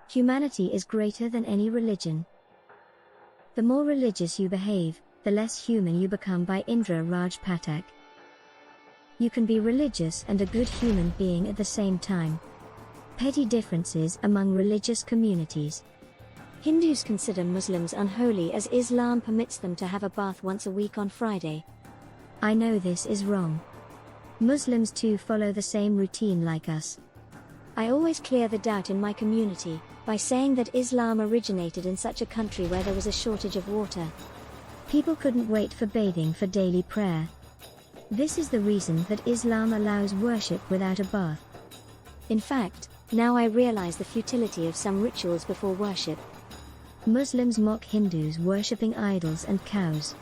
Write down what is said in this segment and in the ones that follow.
Humanity is greater than any religion. The more religious you behave, the less human you become. By Indra Pathak. You can be religious and a good human being at the same time. Petty differences among religious communities. Hindus consider Muslims unholy as Islam permits them to have a bath once a week on Friday. I know this is wrong. Muslims too follow the same routine like us. I always clear the doubt in my community by saying that Islam originated in such a country where there was a shortage of water. People couldn't wait for bathing for daily prayer. This is the reason that Islam allows worship without a bath. In fact, now I realize the futility of some rituals before worship. Muslims mock Hindus worshipping idols and cows.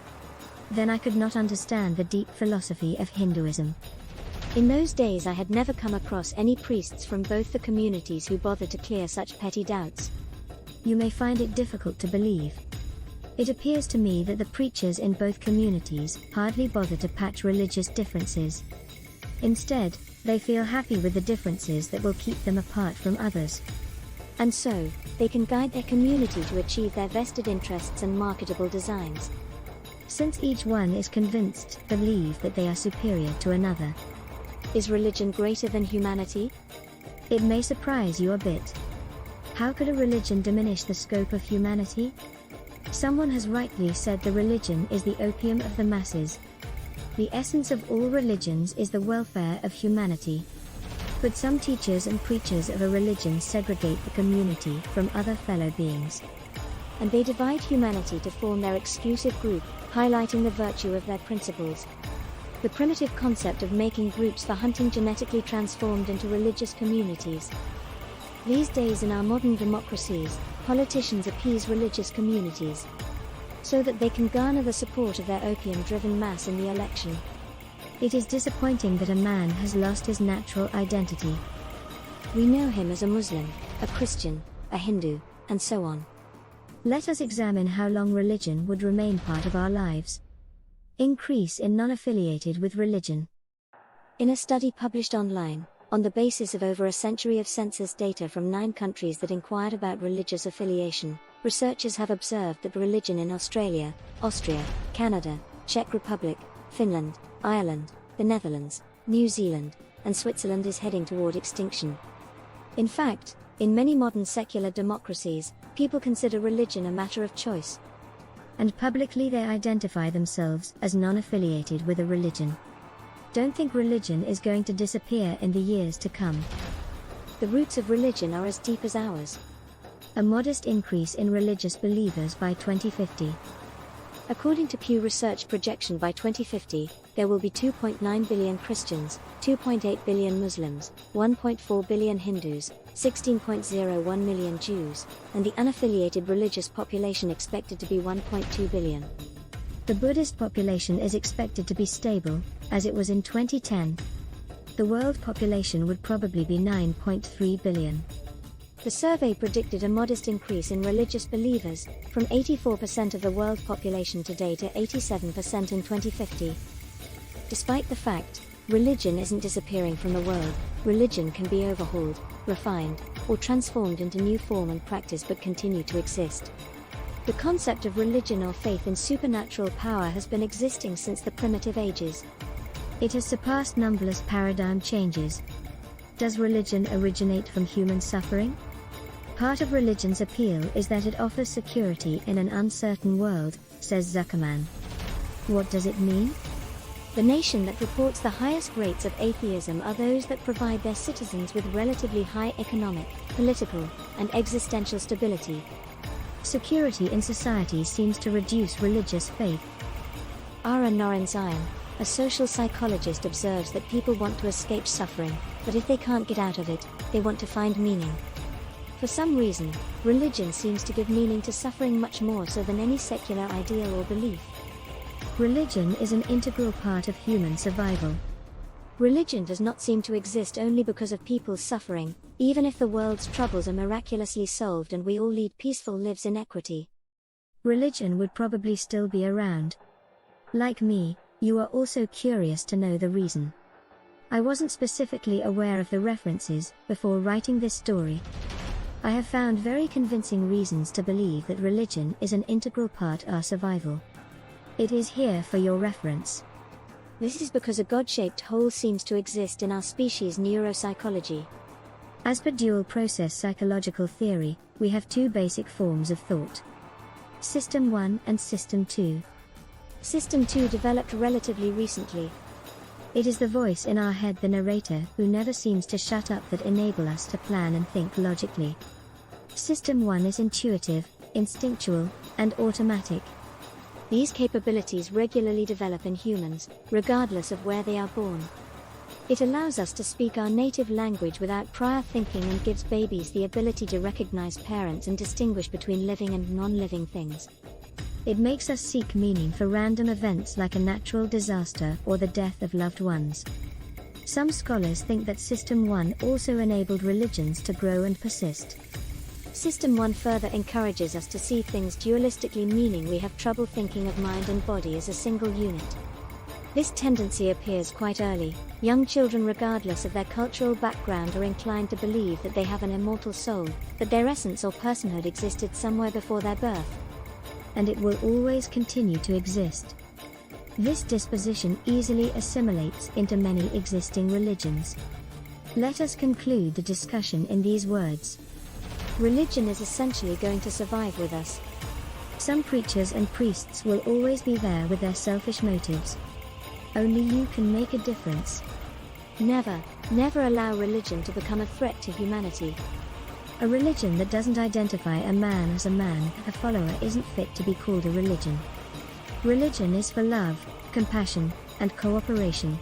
Then I could not understand the deep philosophy of Hinduism. In those days I had never come across any priests from both the communities who bothered to clear such petty doubts. You may find it difficult to believe. It appears to me that the preachers in both communities hardly bother to patch religious differences. Instead, they feel happy with the differences that will keep them apart from others. And so, they can guide their community to achieve their vested interests and marketable designs. Since each one is convinced, believe that they are superior to another. Is religion greater than humanity? It may surprise you a bit. How could a religion diminish the scope of humanity? Someone has rightly said the religion is the opium of the masses. The essence of all religions is the welfare of humanity. But some teachers and preachers of a religion segregate the community from other fellow beings. And they divide humanity to form their exclusive group, highlighting the virtue of their principles. The primitive concept of making groups for hunting genetically transformed into religious communities. These days in our modern democracies, politicians appease religious communities so that they can garner the support of their opium-driven mass in the election. It is disappointing that a man has lost his natural identity. We know him as a Muslim, a Christian, a Hindu, and so on. Let us examine how long religion would remain part of our lives. Increase in non-affiliated with religion. In a study published online, on the basis of over a century of census data from 9 countries that inquired about religious affiliation, researchers have observed that religion in Australia, Austria, Canada, Czech Republic, Finland, Ireland, the Netherlands, New Zealand, and Switzerland is heading toward extinction. In fact, in many modern secular democracies, people consider religion a matter of choice. And publicly they identify themselves as non-affiliated with a religion. Don't think religion is going to disappear in the years to come. The roots of religion are as deep as ours. A modest increase in religious believers by 2050. According to Pew Research projection, by 2050, there will be 2.9 billion Christians, 2.8 billion Muslims, 1.4 billion Hindus, 16.01 million Jews, and the unaffiliated religious population expected to be 1.2 billion. The Buddhist population is expected to be stable, as it was in 2010. The world population would probably be 9.3 billion. The survey predicted a modest increase in religious believers, from 84% of the world population today to 87% in 2050. Despite the fact, religion isn't disappearing from the world, religion can be overhauled, refined, or transformed into new form and practice but continue to exist. The concept of religion or faith in supernatural power has been existing since the primitive ages. It has surpassed numberless paradigm changes. Does religion originate from human suffering? Part of religion's appeal is that it offers security in an uncertain world, says Zuckerman. What does it mean? The nation that reports the highest rates of atheism are those that provide their citizens with relatively high economic, political, and existential stability. Security in society seems to reduce religious faith. Ara Norenzayan, a social psychologist, observes that people want to escape suffering, but if they can't get out of it, they want to find meaning. For some reason, religion seems to give meaning to suffering much more so than any secular ideal or belief. Religion is an integral part of human survival. Religion does not seem to exist only because of people's suffering, even if the world's troubles are miraculously solved and we all lead peaceful lives in equity. Religion would probably still be around. Like me, you are also curious to know the reason. I wasn't specifically aware of the references before writing this story. I have found very convincing reasons to believe that religion is an integral part of our survival. It is here for your reference. This is because a God-shaped hole seems to exist in our species' neuropsychology. As per dual process psychological theory, we have two basic forms of thought: System 1 and System 2. System 2 developed relatively recently. It is the voice in our head, the narrator, who never seems to shut up, that enable us to plan and think logically. System 1 is intuitive, instinctual, and automatic. These capabilities regularly develop in humans, regardless of where they are born. It allows us to speak our native language without prior thinking and gives babies the ability to recognize parents and distinguish between living and non-living things. It makes us seek meaning for random events like a natural disaster or the death of loved ones. Some scholars think that System 1 also enabled religions to grow and persist. System 1 further encourages us to see things dualistically, meaning we have trouble thinking of mind and body as a single unit. This tendency appears quite early. Young children, regardless of their cultural background, are inclined to believe that they have an immortal soul, that their essence or personhood existed somewhere before their birth, and it will always continue to exist. This disposition easily assimilates into many existing religions. Let us conclude the discussion in these words. Religion is essentially going to survive with us. Some preachers and priests will always be there with their selfish motives. Only you can make a difference. Never, never allow religion to become a threat to humanity. A religion that doesn't identify a man as a man, a follower, isn't fit to be called a religion. Religion is for love, compassion, and cooperation.